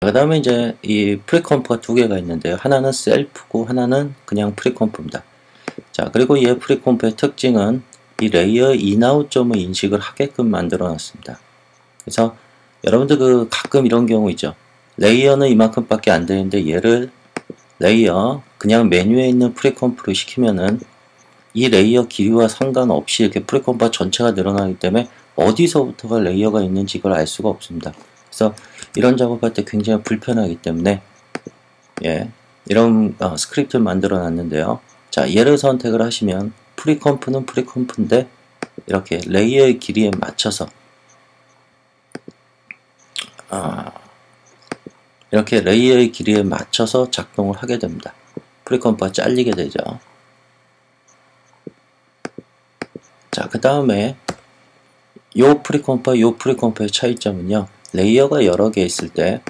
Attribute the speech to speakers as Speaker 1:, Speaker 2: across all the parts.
Speaker 1: 그 다음에 이제 이 프리컴프가 두 개가 있는데요. 하나는 셀프고 하나는 그냥 프리컴프입니다. 자, 그리고 이 프리컴프의 특징은 이 레이어 인아웃 점을 인식을 하게끔 만들어 놨습니다. 그래서 여러분들 가끔 이런 경우 있죠. 레이어는 이만큼밖에 안 되는데 얘를 레이어 그냥 메뉴에 있는 프리컴프로 시키면은 이 레이어 길이와 상관없이 이렇게 프리컴프가 전체가 늘어나기 때문에 어디서부터가 레이어가 있는지 이걸 알 수가 없습니다. 그래서 이런 작업할 때 굉장히 불편하기 때문에 이런 스크립트를 만들어 놨는데요. 자, 얘를 선택을 하시면 프리컴프는 프리컴프인데 이렇게 레이어의 길이에 맞춰서 이렇게 레이어의 길이에 맞춰서 작동을 하게 됩니다. 프리컴프가 잘리게 되죠. 자, 그 다음에 요 프리컴프와 요 프리컴프의 차이점은요. 레이어가 여러 개 있을 때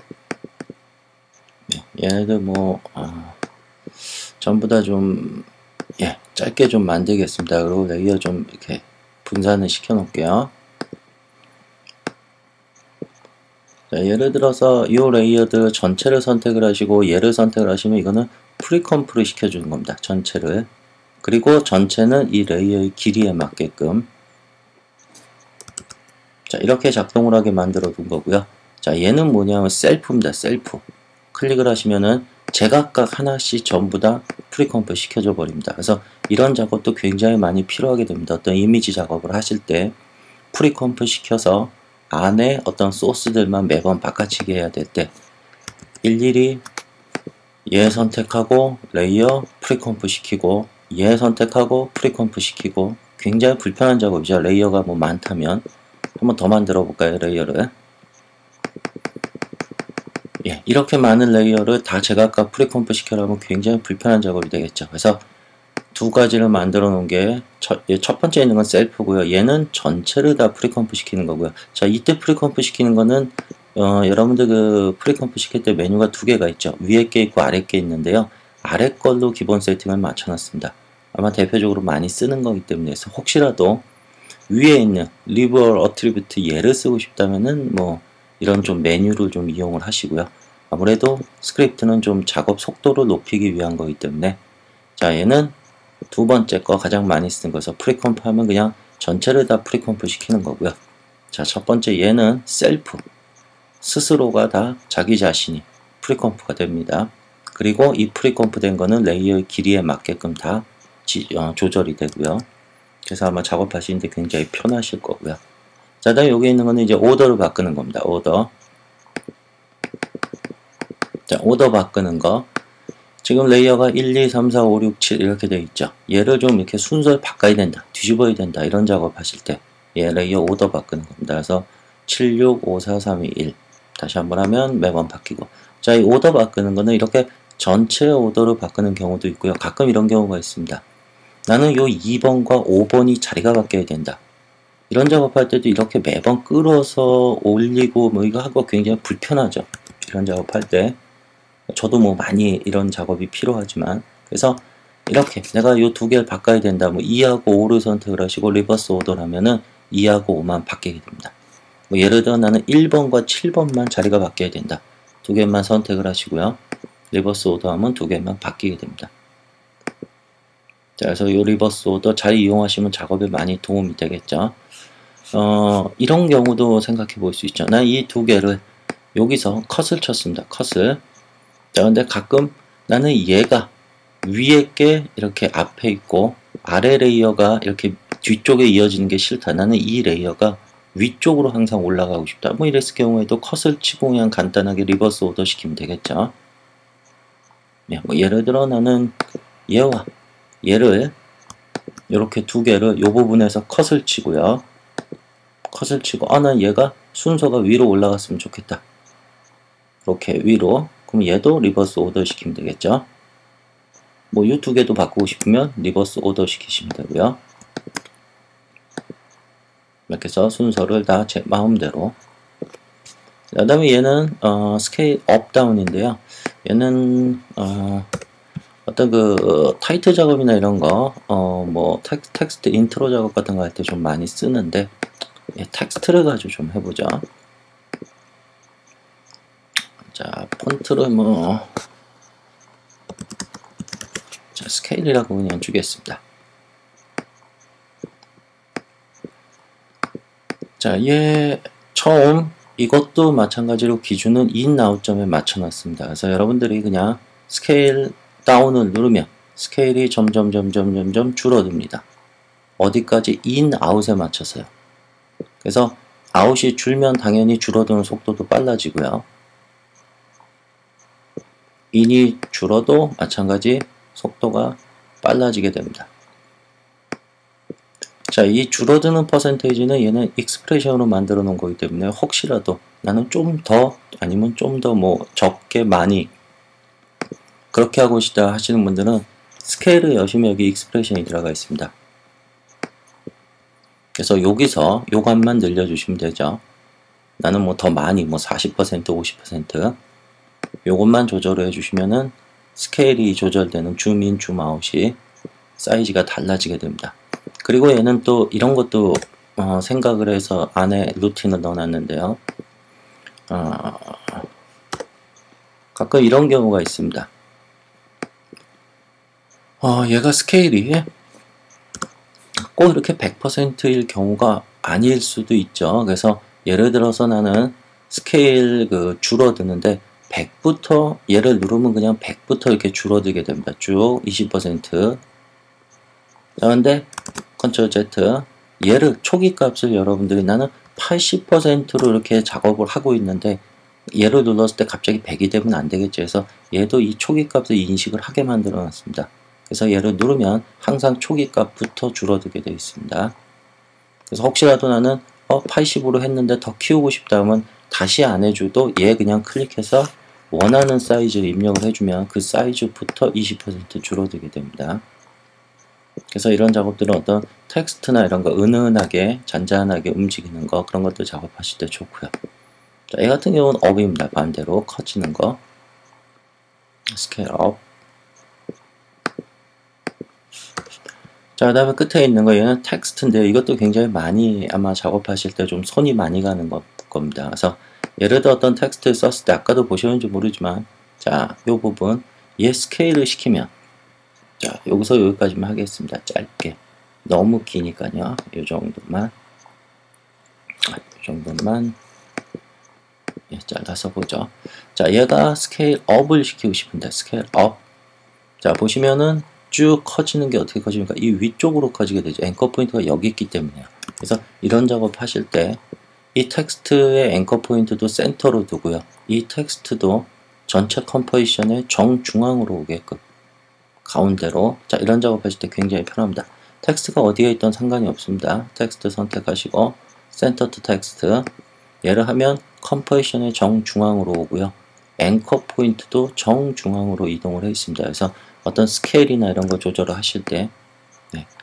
Speaker 1: 얘네들 전부 다 좀 짧게 좀 만들겠습니다. 그리고 레이어 좀 이렇게 분산을 시켜 놓을게요. 자, 예를 들어서 이 레이어들 전체를 선택을 하시고 얘를 선택을 하시면 이거는 프리컴프를 시켜주는 겁니다. 전체를. 그리고 전체는 이 레이어의 길이에 맞게끔 자, 이렇게 작동을 하게 만들어 둔 거고요. 자, 얘는 뭐냐면 셀프입니다. 셀프. 클릭을 하시면은 제각각 하나씩 전부 다 프리컴프 시켜줘 버립니다. 그래서 이런 작업도 굉장히 많이 필요하게 됩니다. 어떤 이미지 작업을 하실 때 프리컴프 시켜서 안에 어떤 소스들만 매번 바꿔치기 해야 될 때 일일이 얘 선택하고 레이어 프리컴프 시키고 얘 선택하고 프리컴프 시키고 굉장히 불편한 작업이죠. 레이어가 뭐 많다면 한번 더 만들어 볼까요? 레이어를 이렇게 많은 레이어를 다 제각각 프리컴프 시켜라면 굉장히 불편한 작업이 되겠죠. 그래서 두 가지를 만들어 놓은 게 첫 번째 있는 건 셀프고요. 얘는 전체를 다 프리컴프 시키는 거고요. 자, 이때 프리컴프 시키는 거는 여러분들 프리컴프 시킬 때 메뉴가 두 개가 있죠. 위에 게 있고 아래 게 있는데요. 아래 걸로 기본 세팅을 맞춰놨습니다. 아마 대표적으로 많이 쓰는 거기 때문에 혹시라도 위에 있는 리버 어트리뷰트 얘를 쓰고 싶다면은 이런 좀 메뉴를 좀 이용을 하시고요. 아무래도 스크립트는 좀 작업 속도를 높이기 위한 거기 때문에 자, 얘는 두 번째 거 가장 많이 쓰는 거서 프리컴프 하면 그냥 전체를 다 프리컴프 시키는 거고요. 자, 첫 번째 얘는 셀프 스스로가 다 자기 자신이 프리컴프가 됩니다. 그리고 이 프리컴프 된 거는 레이어의 길이에 맞게끔 다 조절이 되고요. 그래서 아마 작업하시는데 굉장히 편하실 거고요. 자, 다음에 여기 있는 거는 이제 오더를 바꾸는 겁니다. 오더. 자, 오더 바꾸는 거. 지금 레이어가 1, 2, 3, 4, 5, 6, 7 이렇게 되어 있죠. 얘를 좀 이렇게 순서를 바꿔야 된다. 뒤집어야 된다. 이런 작업 하실 때 레이어 오더 바꾸는 겁니다. 그래서 7, 6, 5, 4, 3, 2, 1 다시 한번 하면 매번 바뀌고 자, 이 오더 바꾸는 거는 이렇게 전체 오더를 바꾸는 경우도 있고요. 가끔 이런 경우가 있습니다. 나는 요 2번과 5번이 자리가 바뀌어야 된다. 이런 작업할 때도 이렇게 매번 끌어서 올리고 이거 하고 굉장히 불편하죠. 이런 작업할 때 저도 많이 이런 작업이 필요하지만 그래서 이렇게 내가 요 두 개를 바꿔야 된다. 2하고 5를 선택을 하시고 리버스 오더를 하면은 2하고 5만 바뀌게 됩니다. 예를 들어 나는 1번과 7번만 자리가 바뀌어야 된다. 두 개만 선택을 하시고요. 리버스 오더 하면 두 개만 바뀌게 됩니다. 자, 그래서 이 리버스 오더 잘 이용하시면 작업에 많이 도움이 되겠죠. 이런 경우도 생각해 볼 수 있죠. 난 이 두 개를 여기서 컷을 쳤습니다. 컷을. 자, 근데 가끔 나는 얘가 위에 게 이렇게 앞에 있고 아래 레이어가 이렇게 뒤쪽에 이어지는 게 싫다. 나는 이 레이어가 위쪽으로 항상 올라가고 싶다. 이랬을 경우에도 컷을 치고 그냥 간단하게 리버스 오더 시키면 되겠죠. 예를 들어 나는 얘와 얘를 이렇게 두 개를 이 부분에서 컷을 치고요. 컷을 치고 난 얘가 순서가 위로 올라갔으면 좋겠다. 이렇게 위로. 그럼 얘도 리버스 오더 시키면 되겠죠. 이 두 개도 바꾸고 싶으면 리버스 오더 시키시면 되고요. 이렇게 해서 순서를 다 제 마음대로. 그 다음에 얘는 스케일 업 다운인데요. 얘는 어떤 타이틀 작업이나 이런 거 텍스트 인트로 작업 같은 거 할 때 좀 많이 쓰는데 텍스트를 가지고 좀 해보죠. 자, 폰트를 뭐 자, 스케일이라고 그냥 주겠습니다. 자, 얘 처음 이것도 마찬가지로 기준은 인아웃점에 맞춰놨습니다. 그래서 여러분들이 그냥 스케일 다운을 누르면 스케일이 점점 줄어듭니다. 어디까지? 인아웃에 맞춰서요. 그래서 아웃이 줄면 당연히 줄어드는 속도도 빨라지고요. 인이 줄어도 마찬가지 속도가 빨라지게 됩니다. 자, 이 줄어드는 퍼센테이지는 얘는 익스프레션으로 만들어 놓은 거기 때문에 혹시라도 나는 좀 더 아니면 좀 더 뭐 적게 많이 그렇게 하고 싶다 하시는 분들은 스케일을 여시면 여기 익스프레션이 들어가 있습니다. 그래서 여기서 요 값만 늘려주시면 되죠. 나는 뭐 더 많이 뭐 40% 50% 요것만 조절을 해주시면은 스케일이 조절되는 줌인 줌아웃이 사이즈가 달라지게 됩니다. 그리고 얘는 또 이런 것도 생각을 해서 안에 루틴을 넣어놨는데요. 가끔 이런 경우가 있습니다. 얘가 스케일이 꼭 이렇게 100%일 경우가 아닐 수도 있죠. 그래서 예를 들어서 나는 스케일 줄어드는데 100부터 얘를 누르면 그냥 100부터 이렇게 줄어들게 됩니다. 쭉 20%. 자, 근데 컨트롤 Z 얘를 초기 값을 여러분들이 나는 80%로 이렇게 작업을 하고 있는데 얘를 눌렀을 때 갑자기 100이 되면 안 되겠죠. 그래서 얘도 이 초기 값을 인식을 하게 만들어 놨습니다. 그래서 얘를 누르면 항상 초기 값부터 줄어들게 되어 있습니다. 그래서 혹시라도 나는 80으로 했는데 더 키우고 싶다 하면 다시 안 해줘도 얘 그냥 클릭해서 원하는 사이즈를 입력을 해주면 그 사이즈부터 20% 줄어들게 됩니다. 그래서 이런 작업들은 어떤 텍스트나 이런 거 은은하게 잔잔하게 움직이는 거 그런 것들 작업하실 때 좋고요. 자, 얘 같은 경우는 업입니다. 반대로 커지는 거 스케일 업. 자, 그 다음에 끝에 있는 거 얘는 텍스트인데요. 이것도 굉장히 많이 아마 작업하실 때 좀 손이 많이 가는 겁니다. 그래서 예를 들어 어떤 텍스트를 썼을 때 아까도 보셨는지 모르지만 자, 요 부분 얘 스케일을 시키면 자, 여기서 여기까지만 하겠습니다. 짧게. 너무 기니까요. 요 정도만 예, 잘라서 보죠. 자, 얘가 스케일 업을 시키고 싶은데 스케일 업. 자, 보시면은 쭉 커지는 게 어떻게 커집니까? 이 위쪽으로 커지게 되죠. 앵커 포인트가 여기 있기 때문에요. 그래서 이런 작업 하실 때 이 텍스트의 앵커 포인트도 센터로 두고요. 이 텍스트도 전체 컴포지션의 정중앙으로 오게끔 가운데로. 자, 이런 작업 하실 때 굉장히 편합니다. 텍스트가 어디에 있던 상관이 없습니다. 텍스트 선택하시고 센터 투 텍스트 얘를 하면 컴포지션의 정중앙으로 오고요. 앵커 포인트도 정중앙으로 이동을 해 있습니다. 그래서 어떤 스케일이나 이런 거 조절을 하실 때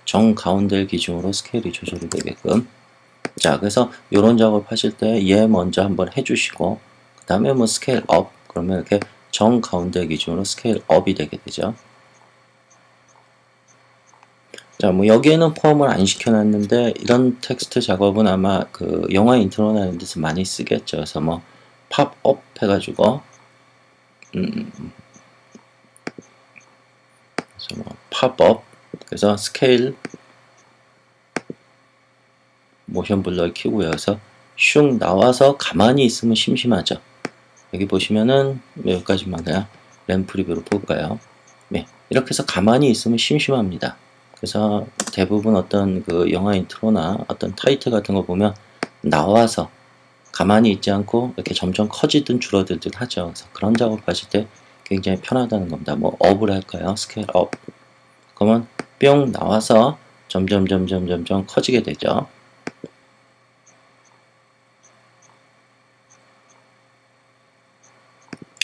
Speaker 1: 정가운데를 기준으로 스케일이 조절이 되게끔. 자, 그래서 이런 작업 하실 때 얘 먼저 한번 해주시고 그 다음에 뭐 스케일 업 그러면 이렇게 정가운데 기준으로 스케일 업이 되게 되죠. 자, 뭐 여기에는 포함을 안 시켜놨는데 이런 텍스트 작업은 아마 그 영화 인트로나 이런 데서 많이 쓰겠죠. 그래서 뭐 팝업 해가지고 그래서 뭐 팝업 그래서 스케일 모션 블러를 키우고요. 그래서 슝 나와서 가만히 있으면 심심하죠. 여기 보시면은 여기까지만 그냥 램 프리뷰로 볼까요? 네, 이렇게 해서 가만히 있으면 심심합니다. 그래서 대부분 어떤 그 영화 인트로나 어떤 타이틀 같은 거 보면 나와서 가만히 있지 않고 이렇게 점점 커지든 줄어들든 하죠. 그래서 그런 작업하실 때 굉장히 편하다는 겁니다. 뭐 업을 할까요? 스케일 업. 그러면 뿅 나와서 점점 커지게 되죠.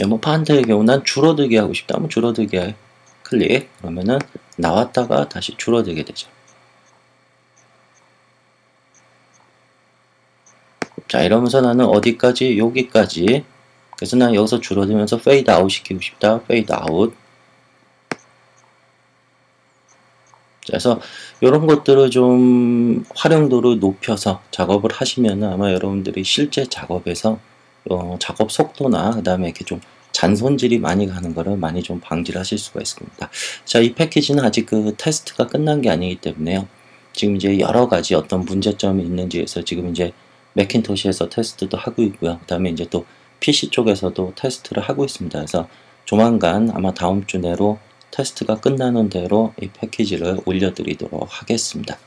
Speaker 1: 뭐 파한테의 경우 난 줄어들게 하고 싶다 하면 줄어들게 클릭 그러면은 나왔다가 다시 줄어들게 되죠. 자, 이러면서 나는 어디까지? 여기까지. 그래서 난 여기서 줄어들면서 페이드 아웃 시키고 싶다. 페이드 아웃. 그래서 이런 것들을 좀 활용도를 높여서 작업을 하시면 아마 여러분들이 실제 작업에서 작업 속도나 그 다음에 이렇게 좀 잔손질이 많이 가는 거를 많이 좀 방지를 하실 수가 있습니다. 자, 이 패키지는 아직 그 테스트가 끝난 게 아니기 때문에요. 지금 이제 여러 가지 어떤 문제점이 있는지에서 지금 이제 매킨토시에서 테스트도 하고 있고요. 그 다음에 이제 또 PC 쪽에서도 테스트를 하고 있습니다. 그래서 조만간 아마 다음 주 내로 테스트가 끝나는 대로 이 패키지를 올려드리도록 하겠습니다.